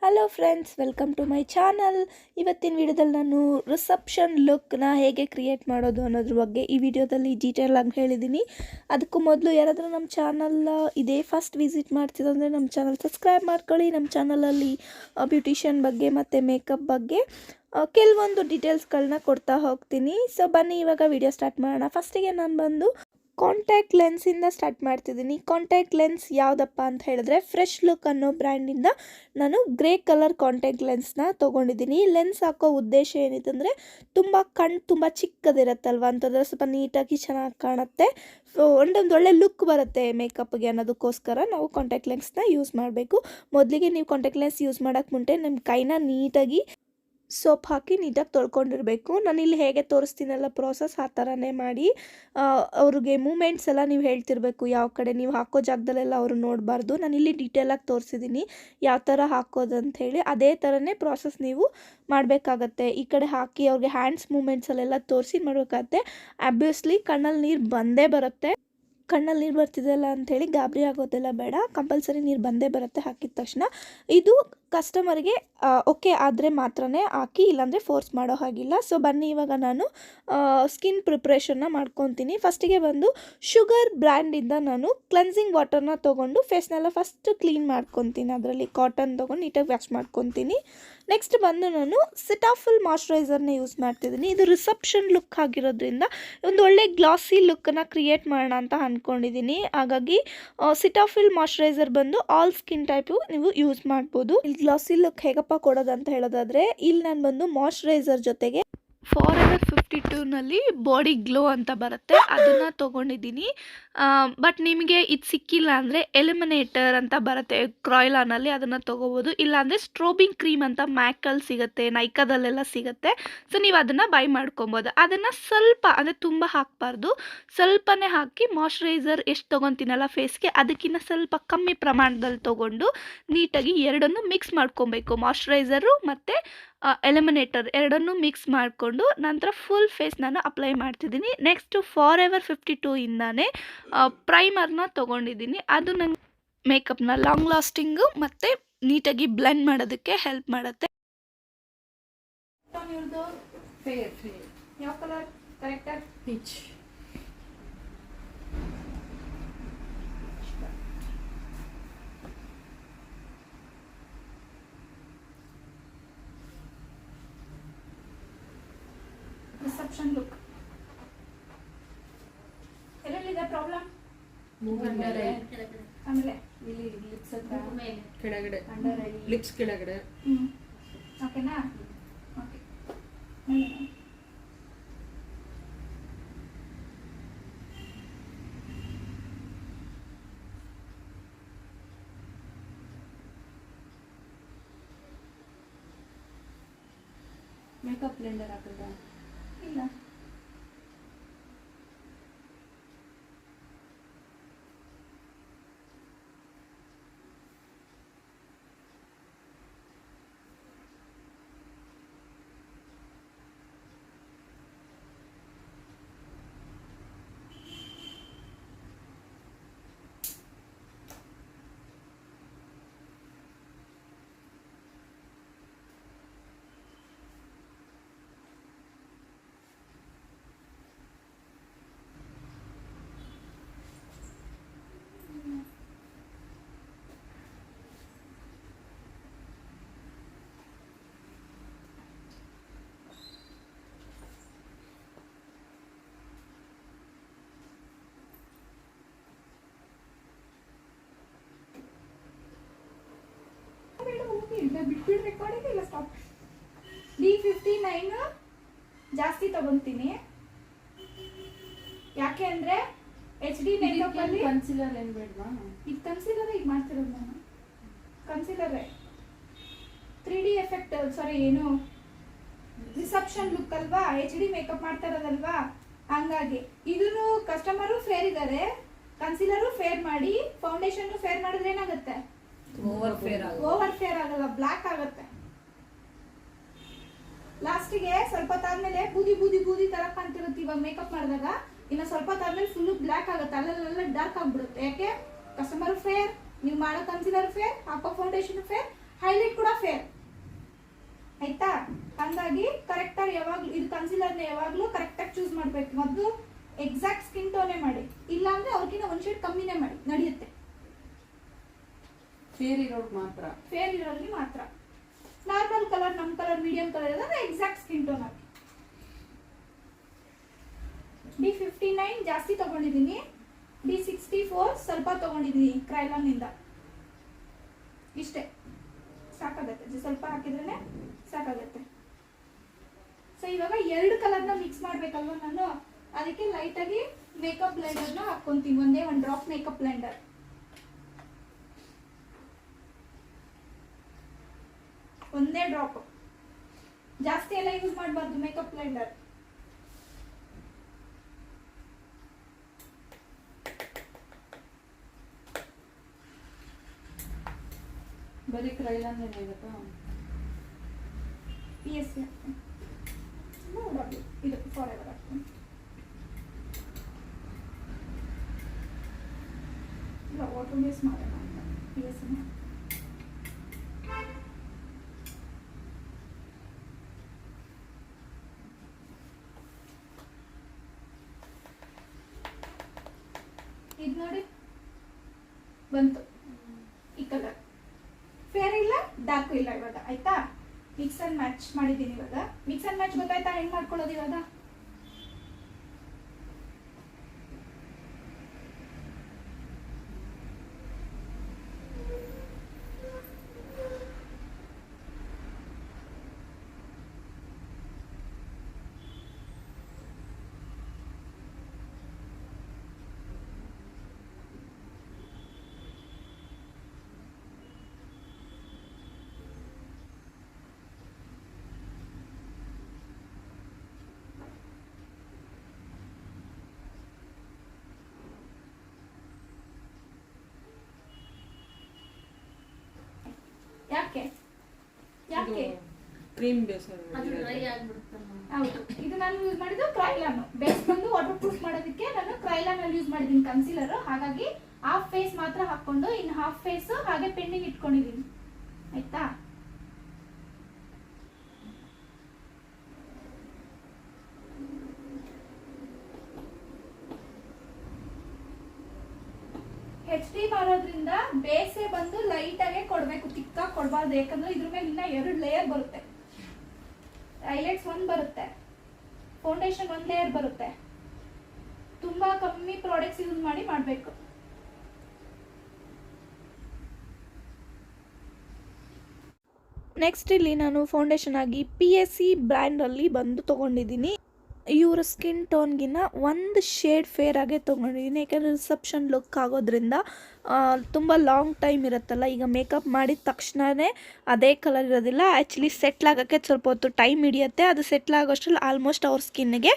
Hello friends, welcome to my channel. ಇವತ್ತಿನ ವಿಡಿಯೋದಲ್ಲಿ ನಾನು ರಿಸೆಪ್ಷನ್ ಲುಕ್ನ ಹೇಗೆ ಕ್ರಿಯೇಟ್ ಮಾಡೋದು ಅನ್ನೋದ್ರ ಬಗ್ಗೆ ಈ ವಿಡಿಯೋದಲ್ಲಿ ಡೀಟೇಲ್ ಆಗಿ ಹೇಳಿದ್ದೀನಿ. ಅದಕ್ಕೂ ಮೊದಲು ಯಾರಾದರೂ ನಮ್ಮ ಚಾನಲ್ ಇದೇ ಫಸ್ಟ್ ವಿಸಿಟ್ ಮಾಡ್ತಿದ್ದಂದರೆ ನಮ್ಮ ಚಾನಲ್ ಸಬ್ಸ್ಕ್ರೈಬ್ ಮಾಡ್ಕೊಳ್ಳಿ. ನಮ್ಮ ಚಾನಲಲ್ಲಿ ಬ್ಯೂಟಿಷಿಯನ್ ಬಗ್ಗೆ ಮತ್ತು ಮೇಕಪ್ ಬಗ್ಗೆ ಕೆಲವೊಂದು ಡೀಟೇಲ್ಸ್ಗಳನ್ನ ಕೊಡ್ತಾ ಹೋಗ್ತೀನಿ. ಸೊ ಬನ್ನಿ ಇವಾಗ ವಿಡಿಯೋ ಸ್ಟಾರ್ಟ್ ಮಾಡೋಣ. ಫಸ್ಟಿಗೆ ನಾನು ಬಂದು ಕಾಂಟ್ಯಾಕ್ಟ್ ಲೆನ್ಸಿಂದ ಸ್ಟಾರ್ಟ್ ಮಾಡ್ತಿದ್ದೀನಿ. ಕಾಂಟ್ಯಾಕ್ಟ್ ಲೆನ್ಸ್ ಯಾವುದಪ್ಪ ಅಂತ ಹೇಳಿದ್ರೆ ಫ್ರೆಶ್ ಲುಕ್ ಅನ್ನೋ ಬ್ರ್ಯಾಂಡಿಂದ ನಾನು ಗ್ರೇ ಕಲರ್ ಕಾಂಟ್ಯಾಕ್ಟ್ ಲೆನ್ಸ್ನ ತೊಗೊಂಡಿದ್ದೀನಿ. ಲೆನ್ಸ್ ಹಾಕೋ ಉದ್ದೇಶ ಏನಿದೆ ಅಂದರೆ ಕಣ್ಣು ತುಂಬ ಚಿಕ್ಕದಿರುತ್ತಲ್ವ, ಅಂತಂದರೆ ಸ್ವಲ್ಪ ನೀಟಾಗಿ ಚೆನ್ನಾಗಿ ಕಾಣುತ್ತೆ, ಒಂದೊಂದು ಒಳ್ಳೆ ಲುಕ್ ಬರುತ್ತೆ ಮೇಕಪ್ಗೆ ಅನ್ನೋದಕ್ಕೋಸ್ಕರ ನಾವು ಕಾಂಟ್ಯಾಕ್ಟ್ ಲೆನ್ಸ್ನ ಯೂಸ್ ಮಾಡಬೇಕು. ಮೊದಲಿಗೆ ನೀವು ಕಾಂಟ್ಯಾಕ್ಟ್ ಲೆನ್ಸ್ ಯೂಸ್ ಮಾಡೋಕ್ಕೆ ಮುಂಚೆ ನಿಮ್ಮ ಕೈನ ನೀಟಾಗಿ ಸೋಪ್ ಹಾಕಿ ನೀಟಾಗಿ ತೊಳ್ಕೊಂಡಿರಬೇಕು. ನಾನಿಲ್ಲಿ ಹೇಗೆ ತೋರಿಸ್ತೀನಲ್ಲ ಪ್ರೋಸೆಸ್ ಆ ಥರನೇ ಮಾಡಿ. ಅವ್ರಿಗೆ ಮೂಮೆಂಟ್ಸ್ ಎಲ್ಲ ನೀವು ಹೇಳ್ತಿರ್ಬೇಕು, ಯಾವ ಕಡೆ ನೀವು ಹಾಕೋ ಜಾಗದಲ್ಲೆಲ್ಲ ಅವರು ನೋಡಬಾರ್ದು. ನಾನಿಲ್ಲಿ ಡೀಟೇಲಾಗಿ ತೋರಿಸಿದ್ದೀನಿ ಯಾವ ಥರ ಹಾಕೋದು ಹೇಳಿ. ಅದೇ ಥರನೇ ಪ್ರೋಸೆಸ್ ನೀವು ಮಾಡಬೇಕಾಗತ್ತೆ. ಈ ಕಡೆ ಹಾಕಿ ಅವ್ರಿಗೆ ಹ್ಯಾಂಡ್ಸ್ ಮೂಮೆಂಟ್ಸಲ್ಲೆಲ್ಲ ತೋರಿಸಿ ಮಾಡಬೇಕಾಗತ್ತೆ. ಆಬ್ವಿಯಸ್ಲಿ ಕಣ್ಣಲ್ಲಿ ನೀರು ಬಂದೇ ಬರುತ್ತೆ. ಕಣ್ಣಲ್ಲಿ ನೀರು ಬರ್ತಿದೆಯಲ್ಲ ಅಂಥೇಳಿ ಗಾಬರಿ ಆಗೋದೆಲ್ಲ ಬೇಡ, ಕಂಪಲ್ಸರಿ ನೀರು ಬಂದೇ ಬರುತ್ತೆ ಹಾಕಿದ ತಕ್ಷಣ. ಇದು ಕಸ್ಟಮರ್ಗೆ ಓಕೆ ಆದರೆ ಮಾತ್ರನೇ ಹಾಕಿ, ಇಲ್ಲಾಂದರೆ ಫೋರ್ಸ್ ಮಾಡೋ ಹಾಗಿಲ್ಲ. ಸೊ ಬನ್ನಿ ಇವಾಗ ನಾನು ಸ್ಕಿನ್ ಪ್ರಿಪ್ರೇಷನ್ನ ಮಾಡ್ಕೊತೀನಿ. ಫಸ್ಟಿಗೆ ಬಂದು ಶುಗರ್ ಬ್ರ್ಯಾಂಡಿಂದ ನಾನು ಕ್ಲೆನ್ಸಿಂಗ್ ವಾಟರ್ನ ತೊಗೊಂಡು ಫೇಸ್ನೆಲ್ಲ ಫಸ್ಟ್ ಕ್ಲೀನ್ ಮಾಡ್ಕೊತೀನಿ. ಅದರಲ್ಲಿ ಕಾಟನ್ ತೊಗೊಂಡು ನೀಟಾಗಿ ವಾಶ್ ಮಾಡ್ಕೊತೀನಿ. ನೆಕ್ಸ್ಟ್ ಬಂದು ನಾನು ಸಿಟಾಫಿಲ್ ಮಾಯ್ಶ್ಚರೈಸರ್ನ ಯೂಸ್ ಮಾಡ್ತಿದ್ದೀನಿ. ಇದು ರಿಸೆಪ್ಷನ್ ಲುಕ್ ಆಗಿರೋದ್ರಿಂದ ಒಂದು ಒಳ್ಳೆ ಗ್ಲಾಸಿ ಲುಕ್ಕನ್ನು ಕ್ರಿಯೇಟ್ ಮಾಡೋಣ ಅಂತ ಅಂದ್ಕೊಂಡಿದ್ದೀನಿ. ಹಾಗಾಗಿ ಸಿಟಾಫಿಲ್ ಮಾಯ್ಶ್ಚರೈಸರ್ ಬಂದು ಆಲ್ ಸ್ಕಿನ್ ಟೈಪು ನೀವು ಯೂಸ್ ಮಾಡ್ಬೋದು. ಇಲ್ಲಿ ಗ್ಲಾಸಿ ಲುಕ್ ಹೇಗಪ್ಪ ಕೊಡೋದು ಅಂತ ಹೇಳೋದಾದರೆ, ಇಲ್ಲಿ ನಾನು ಬಂದು ಮಾಯ್ಶ್ಚರೈಸರ್ ಜೊತೆಗೆ ಫಾರೆವರ್ 52ನಲ್ಲಿ ಬಾಡಿ ಗ್ಲೋ ಅಂತ ಬರುತ್ತೆ, ಅದನ್ನು ತೊಗೊಂಡಿದ್ದೀನಿ. ಬಟ್ ನಿಮಗೆ ಇದು ಸಿಕ್ಕಿಲ್ಲ ಅಂದರೆ ಎಲಿಮಿನೇಟರ್ ಅಂತ ಬರುತ್ತೆ ಕ್ರಾಯ್ಲಾನಲ್ಲಿ, ಅದನ್ನು ತೊಗೋಬೋದು. ಇಲ್ಲಾಂದರೆ ಸ್ಟ್ರೋಬಿಂಗ್ ಕ್ರೀಮ್ ಅಂತ ಮ್ಯಾಕಲ್ಲಿ ಸಿಗುತ್ತೆ, ನೈಕಾದಲ್ಲೆಲ್ಲ ಸಿಗುತ್ತೆ. ಸೊ ನೀವು ಅದನ್ನು ಬೈ ಮಾಡ್ಕೊಬೋದು. ಅದನ್ನು ಸ್ವಲ್ಪ ಅಂದರೆ ತುಂಬ ಹಾಕಬಾರ್ದು, ಸ್ವಲ್ಪನೇ ಹಾಕಿ ಮಾಯ್ಶ್ಚರೈಸರ್ ಎಷ್ಟು ತೊಗೊತೀನಲ್ಲ ಫೇಸ್ಗೆ ಅದಕ್ಕಿಂತ ಸ್ವಲ್ಪ ಕಮ್ಮಿ ಪ್ರಮಾಣದಲ್ಲಿ ತೊಗೊಂಡು ನೀಟಾಗಿ ಎರಡನ್ನೂ ಮಿಕ್ಸ್ ಮಾಡ್ಕೊಬೇಕು. ಮಾಯ್ಶ್ಚರೈಸರು ಮತ್ತು ಎಲಿಮಿನೇಟರ್ ಎರಡನ್ನೂ ಮಿಕ್ಸ್ ಮಾಡಿಕೊಂಡು ನಂತರ ಫುಲ್ ಫೇಸ್ ನಾನು ಅಪ್ಲೈ ಮಾಡ್ತಿದ್ದೀನಿ. ನೆಕ್ಸ್ಟು ಫಾರೆವರ್ 52 ಇಂದಾನೆ ಪ್ರೈಮರ್ನ ತೊಗೊಂಡಿದ್ದೀನಿ. ಅದು ನನ್ನ ಮೇಕಪ್ನ ಲಾಂಗ್ ಲಾಸ್ಟಿಂಗು ಮತ್ತು ನೀಟಾಗಿ ಬ್ಲೆಂಡ್ ಮಾಡೋದಕ್ಕೆ ಹೆಲ್ಪ್ ಮಾಡುತ್ತೆ. ಯಾವ ಕಲರ್ ಕರೆಕ್ಟಾಗಿ ಪೀಚ್. ರಿಸೆಪ್ಷನ್ ಲುಕ್ ಎಲ್ಲೆಲ್ಲಿದೆ ಪ್ರಾಬ್ಲಮ್? ಆಮೇಲೆ ಇಲ್ಲಿ ಲಿಪ್ಸ್ ಹತ್ರ ಕೆಳಗಡೆ, ಲಿಪ್ಸ್ ಕೆಳಗಡೆ. ಓಕೆನಾ? ಓಕೆ. ಮೇಕಪ್ ಬ್ಲೆಂಡರ್ ಹಾಕಿದ ಇಲ್ಲ. ಬಿಟ್ಬಿಟ್ಟು ರೆಕಾರ್ಡಿಂಗ್ ಇಲ್ಲ, ಸ್ಟಾಪ್. D59 ಜಾಸ್ತಿ ತಗೊಂತೀನಿ. ಯಾಕೆ ಅಂದರೆ HD ಮೇಕಪ್ ಅಲ್ಲಿ ಕನ್ಸಿಲರ್ ಏನು ಬೇಡವಾ? ಇದು ಕನ್ಸಿಲರ್ ಈಗ ಮಾಡ್ತಿರೋದು ನಾನು. ಕನ್ಸಿಲರೇ 3D ಎಫೆಕ್ಟ್, ಸಾರಿ ಏನು ರಿಸೆಪ್ಷನ್ ಲುಕ್ ಅಲ್ವಾ, HD ಮೇಕಪ್ ಮಾಡ್ತಾ ಇರೋದಲ್ವಾ, ಹಂಗಾಗಿ ಇದನ್ನು ಕಸ್ಟಮರು ಫೇರ್ ಇದ್ದಾರೆ. ಕನ್ಸಿಲರು ಫೇರ್ ಮಾಡಿ, ಫೌಂಡೇಶನ್ ಫೇರ್ ಮಾಡಿದ್ರೆ ಏನಾಗುತ್ತೆ? ಓವರ್ ಫೇರ್ ಆಗಲ್ಲ, ಬ್ಲ್ಯಾಕ್ ಆಗುತ್ತೆ. ಲಾಸ್ಟಿಗೆ ಸ್ವಲ್ಪ ತಾದ್ಮೇಲೆ ಬೂದಿ ತರ ಕಾಣ್ತಿರುತ್ತೆ. ಇವಾಗ ಮೇಕಪ್ ಮಾಡಿದಾಗ ಇನ್ನು ಸ್ವಲ್ಪ ತಾದ್ಮೇಲೆ ಫುಲ್ ಬ್ಲ್ಯಾಕ್ ಆಗುತ್ತೆ, ಅಲ್ಲೆಲ್ಲ ಡಾರ್ಕ್ ಆಗ್ಬಿಡುತ್ತೆ. ಯಾಕೆ ಕಸ್ಟಮರ್ ಫೇರ್, ನೀವು ಮಾಡೋ ಕನ್ಸಿಲರ್ ಫೇರ್, ಹಾಕೋ ಫೌಂಡೇಶನ್ ಫೇರ್, ಹೈಲೈಟ್ ಕೂಡ ಫೇರ್ ಆಯ್ತಾ. ಹಂಗಾಗಿ ಕರೆಕ್ಟಾಗಿ ಯಾವಾಗಲೂ ಇದು ಕನ್ಸಿಲರ್ನ ಯಾವಾಗಲೂ ಕರೆಕ್ಟಾಗಿ ಚೂಸ್ ಮಾಡಬೇಕು. ಮೊದಲು ಎಕ್ಸಾಕ್ಟ್ ಸ್ಕಿನ್ ಟೋನೇ ಮಾಡಿ, ಇಲ್ಲಾಂದ್ರೆ ಅವ್ರಿಗಿಂತ ಒಂದು ಶೇಡ್ ಕಮ್ಮಿನೇ ಮಾಡಿ ನಡೆಯುತ್ತೆ. ಫೇರ್ ಇರೋರ್ಗೆ ಮಾತ್ರ, ಫೇರ್ ಇರೋರಿಗೆ ಮಾತ್ರ. ನಾರ್ಮಲ್ ಕಲರ್, ನಮ್ಮ ಕಲರ್, ಮೀಡಿಯಂ ಕಲರ್ ಇರೋದ್ರೆ ಎಕ್ಸಾಕ್ಟ್ ಸ್ಕಿನ್ ಟೋನ್ ಹಾಕಿ. D59 ಜಾಸ್ತಿ ತಗೊಂಡಿದ್ದೀನಿ, D64 ಸ್ವಲ್ಪ ತಗೊಂಡಿದ್ದೀನಿ ಕ್ರೈಲಾನ್ನಿಂದ. ಇಷ್ಟೇ ಸಾಕಾಗತ್ತೆ, ಸ್ವಲ್ಪ ಹಾಕಿದ್ರೇ ಸಾಕಾಗತ್ತೆ. ಸೊ ಇವಾಗ ಎರಡು ಕಲರ್ನ ಮಿಕ್ಸ್ ಮಾಡ್ಬೇಕಲ್ವ ನಾನು, ಅದಕ್ಕೆ ಲೈಟಾಗಿ ಮೇಕಪ್ ಬ್ಲೆಂಡರ್ನ ಹಾಕ್ಕೊಂತೀನಿ. ಒಂದೇ ಒಂದು ಡ್ರಾಪ್ ಮೇಕಪ್ ಬ್ಲೆಂಡರ್, ಒಂದೇ ಡ್ರಾಪ್, ಜಾಸ್ತಿ ಎಲ್ಲ ಯೂಸ್ ಮಾಡಬಾರ್ದು ಮೇಕಪ್ ಬ್ಲೆಂಡರ್. ಬರೀ ಕ್ರೈಲಾನ್ ಏನಾಗುತ್ತಾ? PS ಇದು ಫಾರ್ ಎವರ್ ಹಾಕ್ತೀನಿ. ಇಲ್ಲ ವಾಟರ್ ಬೇಸ್ ಮಾಡೋಣ ಅಂತ PS ಇದು ನೋಡಿ ಬಂತು. ಈ ಕಲರ್ ಫೇರ್ ಇಲ್ಲ, ಡಾರ್ಕ್ ಇಲ್ಲ ಇವಾಗ ಆಯ್ತಾ. ಮಿಕ್ಸ್ ಅಂಡ್ ಮ್ಯಾಚ್ ಮಾಡಿದ್ದೀನಿ. ಇವಾಗ ಮಿಕ್ಸ್ ಅಂಡ್ ಮ್ಯಾಚ್ ಗೊತ್ತಾಯ್ತಾ ಹೆಂಗ್ ಮಾಡ್ಕೊಳ್ಳೋದು ಇವಾಗ? ಯಾಕೆ ಯಾಕೆ ಕ್ರೀಮ್ ಬೇಸ್ ಅದು ಡ್ರೈ ಆಗಿಬಿಡುತ್ತೆ. ಹೌದು, ಇದು ನಾನು ಯೂಸ್ ಮಾಡಿದ್ದು ಕ್ರೈಲಾನ್ ಬೇಸ್ ಬಂದು ವಾಟರ್ ಪ್ರೂಫ್ ಮಾಡೋದಕ್ಕೆ ನಾನು ಕ್ರೈಲಾನ್ ಅಲ್ಲಿ ಯೂಸ್ ಮಾಡಿದ್ದೀನಿ ಕನ್ಸಿಲರ್. ಹಾಗಾಗಿ ಹಾಫ್ ಫೇಸ್ ಮಾತ್ರ ಹಾಕೊಂಡು ಇನ್ನು ಹಾಫ್ ಫೇಸ್ ಹಾಗೆ ಪೆಂಡಿಂಗ್ ಇಟ್ಕೊಂಡಿದ್ದೀನಿ ಆಯ್ತಾ. HD ಮಾಡೋದ್ರಿಂದ ಬೇಸೆ ಬಂದು ಲೈಟ್ ಆಗಿ ಕೊಡ್ಬೇಕು, ತಿಕ್ಕಾಗಿ ಕೊಡಬಾರ್ದು. ಯಾಕಂದ್ರೆ ಇದ್ರ ಮೇಲೆ ಇನ್ನ 2 ಲೇಯರ್ ಬರುತ್ತೆ. ಹೈಲೈಟ್ಸ್ 1 ಬರುತ್ತೆ, ಫೌಂಡೇಶನ್ 1 ಲೇಯರ್ ಬರುತ್ತೆ. ತುಂಬಾ ಕಮ್ಮಿ ಪ್ರಾಡಕ್ಟ್ಸ್ ಯೂಸ್ ಮಾಡಿ ಮಾಡಬೇಕು. ನೆಕ್ಸ್ಟ್ ಇಲ್ಲಿ ನಾನು ಫೌಂಡೇಶನ್ ಆಗಿ PSC ಬ್ರ್ಯಾಂಡಲ್ಲಿ ಬಂದು ತೊಗೊಂಡಿದ್ದೀನಿ. ಇವರ ಸ್ಕಿನ್ ಟೋನ್ಗಿನ್ನ ಒಂದು ಶೇಡ್ ಫೇರ್ ಆಗೇ ತೊಗೊಂಡಿದ್ದೀನಿ. ಯಾಕೆಂದರೆ ರಿಸೆಪ್ಷನ್ ಲುಕ್ ಆಗೋದ್ರಿಂದ ತುಂಬ ಲಾಂಗ್ ಟೈಮ್ ಇರುತ್ತಲ್ಲ. ಈಗ ಮೇಕಪ್ ಮಾಡಿದ ತಕ್ಷಣವೇ ಅದೇ ಕಲರ್ ಇರೋದಿಲ್ಲ. ಆ್ಯಕ್ಚುಲಿ ಸೆಟ್ಲ್ ಆಗೋಕ್ಕೆ ಸ್ವಲ್ಪ ಹೊತ್ತು ಟೈಮ್ ಹಿಡಿಯುತ್ತೆ. ಅದು ಸೆಟ್ಲ್ ಆಗೋಷ್ಟರಲ್ಲಿ ಆಲ್ಮೋಸ್ಟ್ ಅವ್ರ ಸ್ಕಿನ್ನಿಗೆ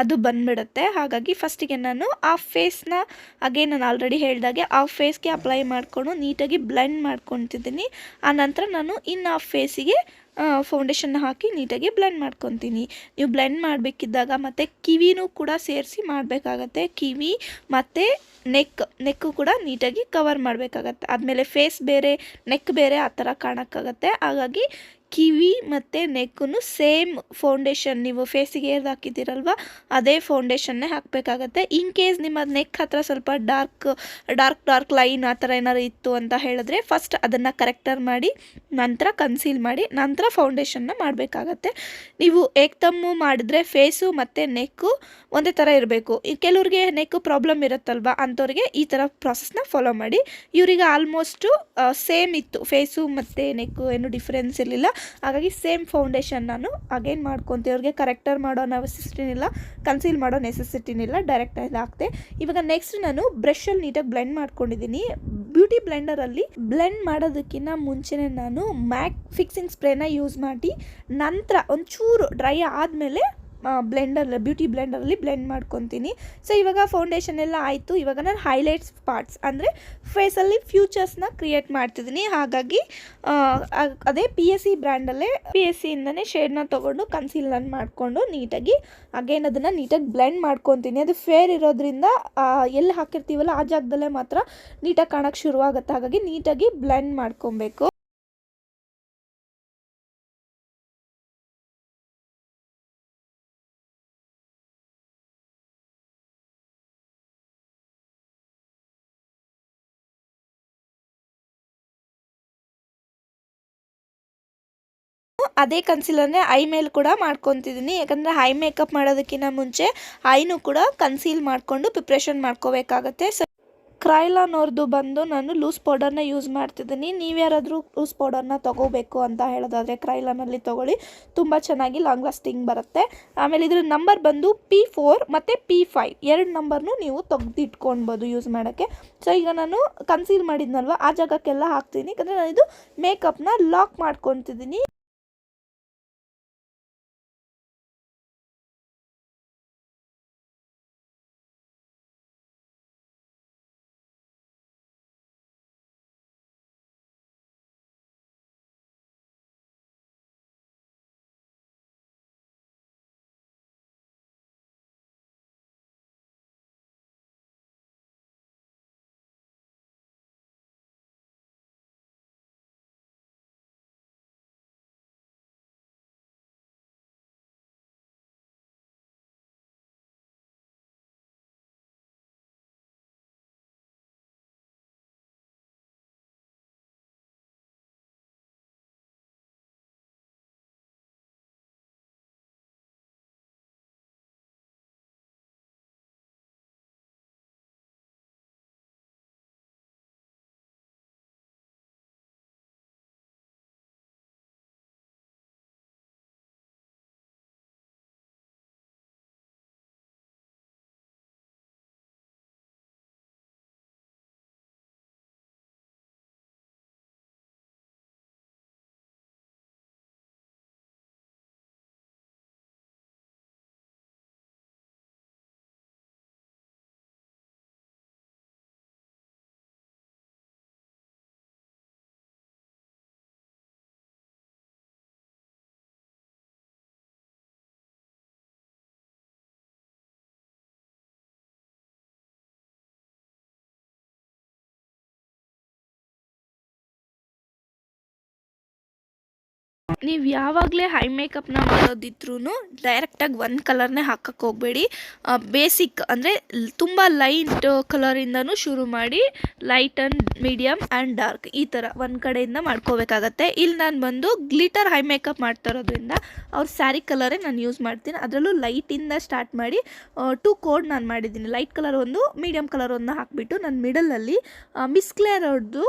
ಅದು ಬಂದುಬಿಡುತ್ತೆ. ಹಾಗಾಗಿ ಫಸ್ಟಿಗೆ ನಾನು ಆ ಫೇಸ್ನ ನಾನು ಆಲ್ರೆಡಿ ಹೇಳಿದಾಗೆ ಆ ಫೇಸ್ಗೆ ಅಪ್ಲೈ ಮಾಡಿಕೊಂಡು ನೀಟಾಗಿ ಬ್ಲೆಂಡ್ ಮಾಡ್ಕೊತಿದ್ದೀನಿ. ಆನಂತರ ನಾನು ಇನ್ನು ಆ ಫೇಸಿಗೆ ಫೌಂಡೇಶನ್ನ ಹಾಕಿ ನೀಟಾಗಿ ಬ್ಲೆಂಡ್ ಮಾಡ್ಕೊತೀನಿ. ನೀವು ಬ್ಲೆಂಡ್ ಮಾಡಬೇಕಿದ್ದಾಗ ಮತ್ತು ಕಿವಿನೂ ಕೂಡ ಸೇರಿಸಿ ಮಾಡಬೇಕಾಗತ್ತೆ. ಕಿವಿ ಮತ್ತು ನೆಕ್ಕು ಕೂಡ ನೀಟಾಗಿ ಕವರ್ ಮಾಡಬೇಕಾಗತ್ತೆ. ಆದಮೇಲೆ ಫೇಸ್ ಬೇರೆ ನೆಕ್ ಬೇರೆ ಆ ಥರ ಕಾಣೋಕ್ಕಾಗತ್ತೆ. ಹಾಗಾಗಿ ಕಿವಿ ಮತ್ತು ನೆಕ್ಕನ್ನು ಸೇಮ್ ಫೌಂಡೇಶನ್ ನೀವು ಫೇಸಿಗೆ ಏರ್ದು ಹಾಕಿದ್ದೀರಲ್ವ ಅದೇ ಫೌಂಡೇಶನ್ನೇ ಹಾಕಬೇಕಾಗತ್ತೆ. ಇನ್ ಕೇಸ್ ನಿಮ್ಮ ನೆಕ್ ಹತ್ರ ಸ್ವಲ್ಪ ಡಾರ್ಕ್ ಲೈನ್ ಆ ಥರ ಏನಾದ್ರು ಇತ್ತು ಅಂತ ಹೇಳಿದ್ರೆ ಫಸ್ಟ್ ಅದನ್ನು ಕರೆಕ್ಟರ್ ಮಾಡಿ ನಂತರ ಕನ್ಸೀಲ್ ಮಾಡಿ ನಂತರ ಫೌಂಡೇಶನ್ನ ಮಾಡಬೇಕಾಗತ್ತೆ. ನೀವು ಏಕ್ದಮ್ಮು ಮಾಡಿದ್ರೆ ಫೇಸು ಮತ್ತು ನೆಕ್ಕು ಒಂದೇ ಥರ ಇರಬೇಕು. ಕೆಲವ್ರಿಗೆ ನೆಕ್ಕು ಪ್ರಾಬ್ಲಮ್ ಇರುತ್ತಲ್ವ, ಅಂಥವ್ರಿಗೆ ಈ ಥರ ಪ್ರಾಸೆಸ್ನ ಫಾಲೋ ಮಾಡಿ. ಇವರಿಗೆ ಆಲ್ಮೋಸ್ಟು ಸೇಮ್ ಇತ್ತು, ಫೇಸು ಮತ್ತು ನೆಕ್ಕು ಏನು ಡಿಫ್ರೆನ್ಸ್ ಇರಲಿಲ್ಲ. ಹಾಗಾಗಿ ಸೇಮ್ ಫೌಂಡೇಶನ್ ನಾನು ಅಗೇನ್ ಮಾಡ್ಕೊತೀನಿ. ಅವ್ರಿಗೆ ಕರೆಕ್ಟರ್ ಮಾಡೋ ನೆಸೆಸಿಟಿನಿಲ್ಲ, ಕನ್ಸೀಲ್ ಮಾಡೋ ನೆಸೆಸಿಟಿನಿಲ್ಲ, ಡೈರೆಕ್ಟಾಗಿ ಹಾಕ್ತೆ. ಇವಾಗ ನೆಕ್ಸ್ಟ್ ನಾನು ಬ್ರಷಲ್ಲಿ ನೀಟಾಗಿ ಬ್ಲೆಂಡ್ ಮಾಡ್ಕೊಂಡಿದ್ದೀನಿ. ಬ್ಯೂಟಿ ಬ್ಲೆಂಡರಲ್ಲಿ ಬ್ಲೆಂಡ್ ಮಾಡೋದಕ್ಕಿಂತ ಮುಂಚೆನೇ ನಾನು ಮ್ಯಾಕ್ ಫಿಕ್ಸಿಂಗ್ ಸ್ಪ್ರೇನ ಯೂಸ್ ಮಾಡಿ ನಂತರ ಒಂಚೂರು ಡ್ರೈ ಆದಮೇಲೆ ಬ್ಯೂಟಿ ಬ್ಲೆಂಡರಲ್ಲಿ ಬ್ಲೆಂಡ್ ಮಾಡ್ಕೊತೀನಿ. ಸೊ ಇವಾಗ ಫೌಂಡೇಶನ್ ಎಲ್ಲ ಆಯಿತು. ಇವಾಗ ನಾನು ಹೈಲೈಟ್ಸ್ ಪಾರ್ಟ್ಸ್ ಅಂದರೆ ಫೇಸಲ್ಲಿ ಫ್ಯೂಚರ್ಸ್ನ ಕ್ರಿಯೇಟ್ ಮಾಡ್ತಿದ್ದೀನಿ. ಹಾಗಾಗಿ ಅದೇ PSC ಬ್ರ್ಯಾಂಡಲ್ಲೇ PSCಯಿಂದನೇ ಶೇಡ್ನ ತೊಗೊಂಡು ಕನ್ಸೀಲರ್ ಮಾಡಿಕೊಂಡು ನೀಟಾಗಿ ಅಗೇನ್ ಅದನ್ನು ನೀಟಾಗಿ ಬ್ಲೆಂಡ್ ಮಾಡ್ಕೊತೀನಿ. ಅದು ಫೇರ್ ಇರೋದ್ರಿಂದ ಎಲ್ಲಿ ಹಾಕಿರ್ತೀವಲ್ಲ ಆ ಜಾಗದಲ್ಲೇ ಮಾತ್ರ ನೀಟಾಗಿ ಕಾಣೋಕ್ಕೆ ಶುರುವಾಗುತ್ತೆ. ಹಾಗಾಗಿ ನೀಟಾಗಿ ಬ್ಲೆಂಡ್ ಮಾಡ್ಕೊಬೇಕು. ಅದೇ ಕನ್ಸೀಲರ್ನೇ ಐ ಮೇಲೆ ಕೂಡ ಮಾಡ್ಕೊತಿದ್ದೀನಿ. ಯಾಕಂದರೆ ಐ ಮೇಕಪ್ ಮಾಡೋದಕ್ಕಿಂತ ಮುಂಚೆ ಐನೂ ಕೂಡ ಕನ್ಸೀಲ್ ಮಾಡಿಕೊಂಡು ಪ್ರಿಪ್ರೇಷನ್ ಮಾಡ್ಕೋಬೇಕಾಗತ್ತೆ. ಸೊ ಕ್ರೈಲಾನ್ ಅವ್ರದ್ದು ಬಂದು ನಾನು ಲೂಸ್ ಪೌಡರ್ನ ಯೂಸ್ ಮಾಡ್ತಿದ್ದೀನಿ. ನೀವ್ಯಾರಾದರೂ ಲೂಸ್ ಪೌಡರ್ನ ತೊಗೋಬೇಕು ಅಂತ ಹೇಳೋದಾದರೆ ಕ್ರೈಲಾನಲ್ಲಿ ತೊಗೊಳ್ಳಿ, ತುಂಬ ಚೆನ್ನಾಗಿ ಲಾಂಗ್ ಲಾಸ್ಟಿಂಗ್ ಬರುತ್ತೆ. ಆಮೇಲೆ ಇದ್ರ ನಂಬರ್ ಬಂದು P4 ಮತ್ತು P5 ಎರಡು ನಂಬರ್ನು ನೀವು ತೆಗೆದಿಟ್ಕೊಳ್ಬೋದು ಯೂಸ್ ಮಾಡೋಕ್ಕೆ. ಸೊ ಈಗ ನಾನು ಕನ್ಸೀಲ್ ಮಾಡಿದ್ನಲ್ವ ಆ ಜಾಗಕ್ಕೆಲ್ಲ ಹಾಕ್ತೀನಿ. ಯಾಕಂದರೆ ನಾನು ಇದು ಮೇಕಪ್ನ ಲಾಕ್ ಮಾಡ್ಕೊತಿದ್ದೀನಿ. ನೀವು ಯಾವಾಗಲೇ ಹೈ ಮೇಕಪ್ನ ಮಾಡೋದಿದ್ರೂ ಡೈರೆಕ್ಟಾಗಿ ಒಂದು ಕಲರ್ನೇ ಹಾಕಕ್ಕೆ ಹೋಗಬೇಡಿ. ಬೇಸಿಕ್ ಅಂದರೆ ತುಂಬ ಲೈಟ್ ಕಲರಿಂದನೂ ಶುರು ಮಾಡಿ light and medium and dark ಈ ಥರ ಒಂದು ಕಡೆಯಿಂದ ಮಾಡ್ಕೋಬೇಕಾಗತ್ತೆ. ಇಲ್ಲಿ ನಾನು ಬಂದು ಗ್ಲಿಟರ್ ಹೈ ಮೇಕಪ್ ಮಾಡ್ತಾ ಇರೋದ್ರಿಂದ ಅವ್ರ ಸ್ಯಾರಿ ಕಲರೇ ನಾನು ಯೂಸ್ ಮಾಡ್ತೀನಿ. ಅದರಲ್ಲೂ ಲೈಟಿಂದ ಸ್ಟಾರ್ಟ್ ಮಾಡಿ 2 ಕೋಡ್ ನಾನು ಮಾಡಿದ್ದೀನಿ. ಲೈಟ್ ಕಲರ್ ಒಂದು, ಮೀಡಿಯಮ್ ಕಲರ್ ಒಂದು ಹಾಕಿಬಿಟ್ಟು ನಾನು ಮಿಡಲಲ್ಲಿ ಮಿಸ್ ಕ್ಲೇರ್ ಅವ್ರದ್ದು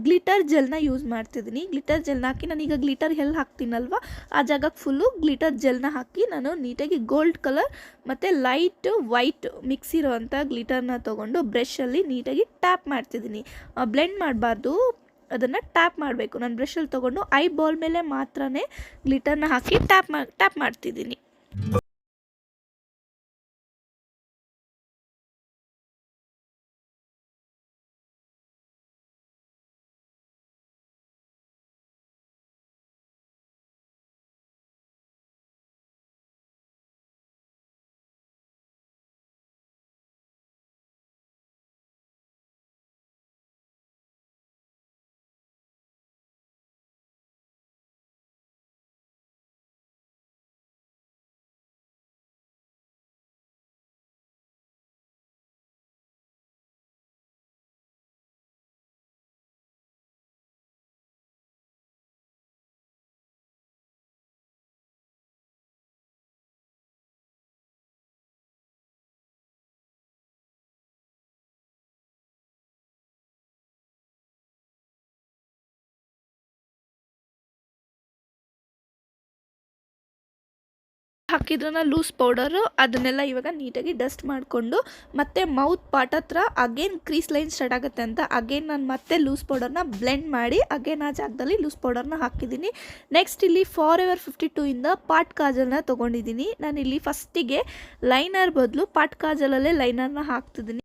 ಗ್ಲಿಟರ್ ಜೆಲ್ನ ಯೂಸ್ ಮಾಡ್ತಿದ್ದೀನಿ. ಗ್ಲಿಟರ್ ಜೆಲ್ನ ಹಾಕಿ ನಾನೀಗ ಗ್ಲಿಟರ್ ಎಲ್ಲಿ ಹಾಕ್ತೀನಲ್ವ ಆ ಜಾಗಕ್ಕೆ ಫುಲ್ಲು ಗ್ಲಿಟರ್ ಜೆಲ್ನ ಹಾಕಿ ನಾನು ನೀಟಾಗಿ ಗೋಲ್ಡ್ ಕಲರ್ ಮತ್ತು ಲೈಟ್ ವೈಟ್ ಮಿಕ್ಸ್ ಇರೋವಂಥ ಗ್ಲಿಟರ್ನ ತೊಗೊಂಡು ಬ್ರಷಲ್ಲಿ ನೀಟಾಗಿ ಟ್ಯಾಪ್ ಮಾಡ್ತಿದ್ದೀನಿ. ಬ್ಲೆಂಡ್ ಮಾಡಬಾರ್ದು, ಅದನ್ನು ಟ್ಯಾಪ್ ಮಾಡಬೇಕು. ನಾನು ಬ್ರಷಲ್ಲಿ ತೊಗೊಂಡು ಐ ಬಾಲ್ ಮೇಲೆ ಮಾತ್ರ ಗ್ಲಿಟರ್ನ ಹಾಕಿ ಟ್ಯಾಪ್ ಮಾಡ್ತಿದ್ದೀನಿ. ಹಾಕಿದ್ರನ್ನ ಲೂಸ್ ಪೌಡರು ಅದನ್ನೆಲ್ಲ ಇವಾಗ ನೀಟಾಗಿ ಡಸ್ಟ್ ಮಾಡಿಕೊಂಡು ಮತ್ತೆ ಮೌತ್ ಪಾರ್ಟ್ ಹತ್ರ ಅಗೇನ್ ಕ್ರೀಸ್ ಲೈನ್ ಸ್ಟಾರ್ಟ್ ಆಗುತ್ತೆ ಅಂತ ಅಗೇನ್ ನಾನು ಮತ್ತೆ ಲೂಸ್ ಪೌಡರ್ನ ಬ್ಲೆಂಡ್ ಮಾಡಿ ಅಗೇನ್ ಆ ಜಾಗದಲ್ಲಿ ಲೂಸ್ ಪೌಡರ್ನ ಹಾಕಿದ್ದೀನಿ. ನೆಕ್ಸ್ಟ್ ಇಲ್ಲಿ ಫಾರ್ ಎವರ್ 52 ಇಂದ ಪಾಟ್ ಕಾಜಲ್ನ ತೊಗೊಂಡಿದ್ದೀನಿ. ನಾನಿಲ್ಲಿ ಫಸ್ಟಿಗೆ ಲೈನರ್ ಬದಲು ಪಾಟ್ ಕಾಜಲಲ್ಲೇ ಲೈನರ್ನ ಹಾಕ್ತಿದ್ದೀನಿ.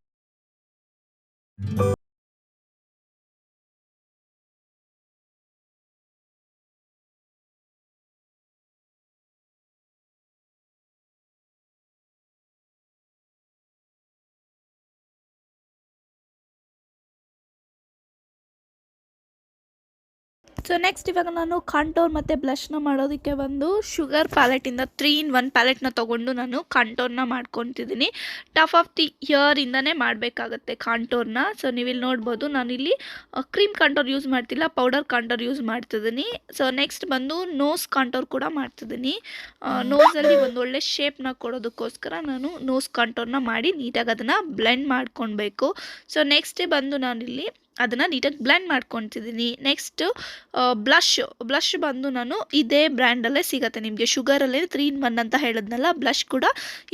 ಸೊ ನೆಕ್ಸ್ಟ್ ಇವಾಗ ನಾನು ಕಾಂಟೋರ್ ಮತ್ತು ಬ್ಲಷ್ನ ಮಾಡೋದಕ್ಕೆ ಒಂದು ಶುಗರ್ ಪ್ಯಾಲೆಟಿಂದ 3-in-1 ಪ್ಯಾಲೆಟ್ನ ತೊಗೊಂಡು ನಾನು ಕಾಂಟೋರ್ನ ಮಾಡ್ಕೊತಿದ್ದೀನಿ. ಟಾಪ್ ಆಫ್ ದಿ ಇಯರಿಂದನೇ ಮಾಡಬೇಕಾಗತ್ತೆ ಕಾಂಟೋರ್ನ. ಸೊ ನೀವಿಲ್ಲಿ ನೋಡ್ಬೋದು ನಾನಿಲ್ಲಿ ಕ್ರೀಮ್ ಕಾಂಟೋರ್ ಯೂಸ್ ಮಾಡ್ತಿಲ್ಲ, ಪೌಡರ್ ಕಾಂಟೋರ್ ಯೂಸ್ ಮಾಡ್ತಿದ್ದೀನಿ. ಸೊ ನೆಕ್ಸ್ಟ್ ಬಂದು ನೋಸ್ ಕಾಂಟೋರ್ ಕೂಡ ಮಾಡ್ತಿದ್ದೀನಿ. ನೋಸಲ್ಲಿ ಒಂದು ಒಳ್ಳೆ ಶೇಪ್ನ ಕೊಡೋದಕ್ಕೋಸ್ಕರ ನಾನು ನೋಸ್ ಕಾಂಟೋರ್ನ ಮಾಡಿ ನೀಟಾಗಿ ಅದನ್ನು ಬ್ಲೆಂಡ್ ಮಾಡ್ಕೊಳ್ಬೇಕು. ಸೊ ನೆಕ್ಸ್ಟೇ ಬಂದು ನಾನಿಲ್ಲಿ ಅದನ್ನು ನೀಟಾಗಿ ಬ್ಲೆಂಡ್ ಮಾಡ್ಕೊತಿದ್ದೀನಿ. ನೆಕ್ಸ್ಟು ಬ್ಲಷ್ ಬಂದು ನಾನು ಇದೇ ಬ್ರ್ಯಾಂಡಲ್ಲೇ ಸಿಗುತ್ತೆ ನಿಮಗೆ, ಶುಗರಲ್ಲೇ 3-in-1 ಅಂತ ಹೇಳಿದ್ನಲ್ಲ. ಬ್ಲಷ್ ಕೂಡ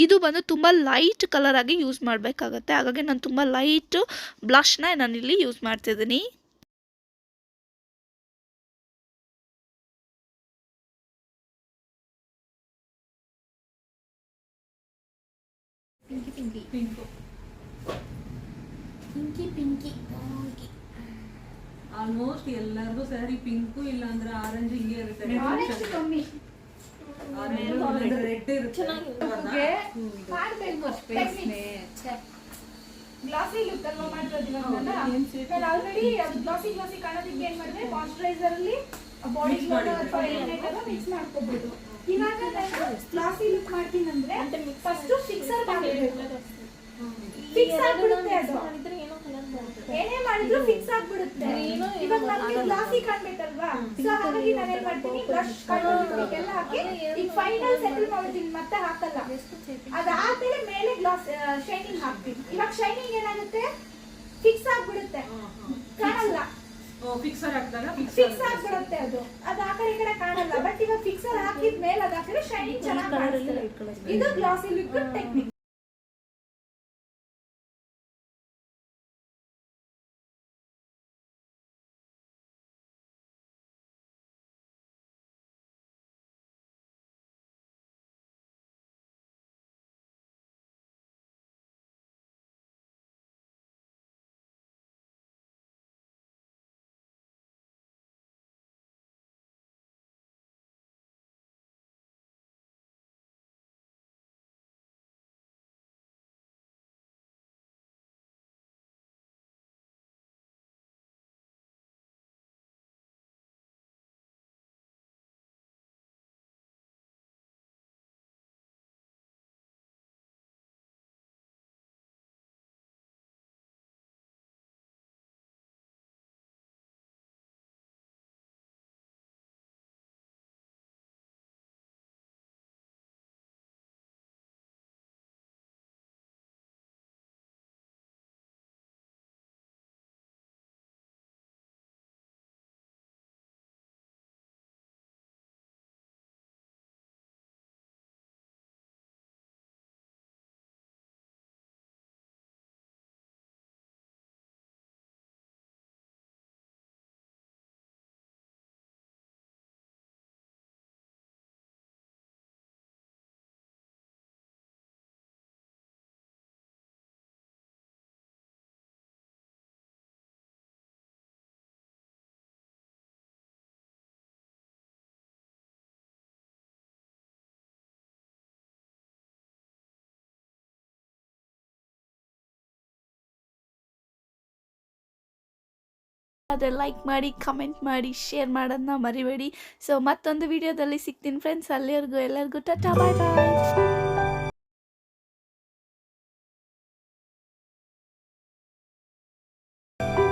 ಇದು ಬಂದು ತುಂಬ ಲೈಟ್ ಕಲರಾಗಿ ಯೂಸ್ ಮಾಡಬೇಕಾಗತ್ತೆ. ಹಾಗಾಗಿ ನಾನು ತುಂಬ ಲೈಟ್ ಬ್ಲಷ್ನ ನಾನಿಲ್ಲಿ ಯೂಸ್ ಮಾಡ್ತಿದ್ದೀನಿ. ಆಲ್ಮೋಸ್ಟ್ ಎಲ್ಲರಿಗೂ ಸ್ಯಾರಿ ಪಿಂಕು ಇಲ್ಲ ಅಂದ್ರೆ ಆರೆಂಜ್ ಹಿಂಗೆ ಇರುತ್ತೆ. ರೆಡ್ ಇರುತ್ತೆ. ಗ್ಲಾಸಿ ಲುಕ್ ಅಲ್ವಾ ಮಾಡ್ತಿದ್ದೀವಿ ನಾನು ಆಲ್ರೆಡಿ ಅದು ಗ್ಲಾಸಿ ಕಾಣೋದಕ್ಕೆ ಏನು ಮಾಡಿದೆ, ಮಾಯಿಶ್ಚರೈಸರ್ ಅಲ್ಲಿ ಬಾಡಿ ಅಥವಾ ಏನೇನೆಲ್ಲ ಮಿಕ್ಸ್ ಮಾಡ್ಕೋಬಹುದು. ಇವಾಗ ನಾನು ಗ್ಲಾಸಿ ಲುಕ್ ಮಾಡ್ತೀನಿ ಅಂದ್ರೆ ಫಸ್ಟ್ ಫಿಕ್ಸರ್ ಮಾಡಬೇಕು. ಫಿಕ್ಸ್ ಆಗ್ಬಿಡುತ್ತೆ, ಅದು ಏನೇ ಮಾಡಿದ್ರು ಫಿಕ್ಸ್ ಆಗ್ಬಿಡುತ್ತೆ. ಇವಾಗ ನಮಗೆ ಗ್ಲಾಸಿ ಕಾಣ್ಬೇಕಲ್ವಾ, ಸೊ ಹಾಗಾಗಿ ನಾನು ಏನ್ ಮಾಡ್ತೀನಿ, ಬ್ರಷ್ ಎಲ್ಲ ಹಾಕಿ ಈಗ ಫೈನಲ್ ಸೆಟಲ್ ಮಾಡ್ತೀನಿ, ಮತ್ತೆ ಹಾಕಲ್ಲ. ಅದಾದ್ಮೇಲೆ ಮೇಲೆ ಗ್ಲಾಸ್ ಶೈನಿಂಗ್ ಹಾಕ್ತೀನಿ. ಇವಾಗ ಶೈನಿಂಗ್ ಏನಾಗುತ್ತೆ, ಫಿಕ್ಸ್ ಆಗ್ಬಿಡುತ್ತೆ, ಕಾಣಲ್ಲ. ಫಿಕ್ಸರ್ ಹಾಕಿದಾಗ ಫಿಕ್ಸ್ ಆಗ್ಬಿಡುತ್ತೆ, ಅದು ಆ ಕಡೆ ಈ ಕಡೆ ಕಾಣಲ್ಲ. ಬಟ್ ಇವಾಗ ಫಿಕ್ಸರ್ ಹಾಕಿದ ಮೇಲೆ ಅದು ಹಾಕಿದ್ರೆ ಶೈನಿಂಗ್ ಚೆನ್ನಾಗಿ ಕಾಣಿಸುತ್ತೆ. ಇದು ಗ್ಲಾಸಿ ಲುಕ್ ಟೆಕ್ನಿಕ್. ಆದರೆ ಲೈಕ್ ಮಾಡಿ, ಕಮೆಂಟ್ ಮಾಡಿ, ಶೇರ್ ಮಾಡೋದನ್ನ ಮರಿಬೇಡಿ. ಸೊ ಮತ್ತೊಂದು ವಿಡಿಯೋದಲ್ಲಿ ಸಿಗ್ತೀನಿ ಫ್ರೆಂಡ್ಸ್. ಅಲ್ಲಿವರೆಗೂ ಎಲ್ಲರಿಗೂ ಟಾಟಾ, ಬಾಯ್ ಬಾಯ್.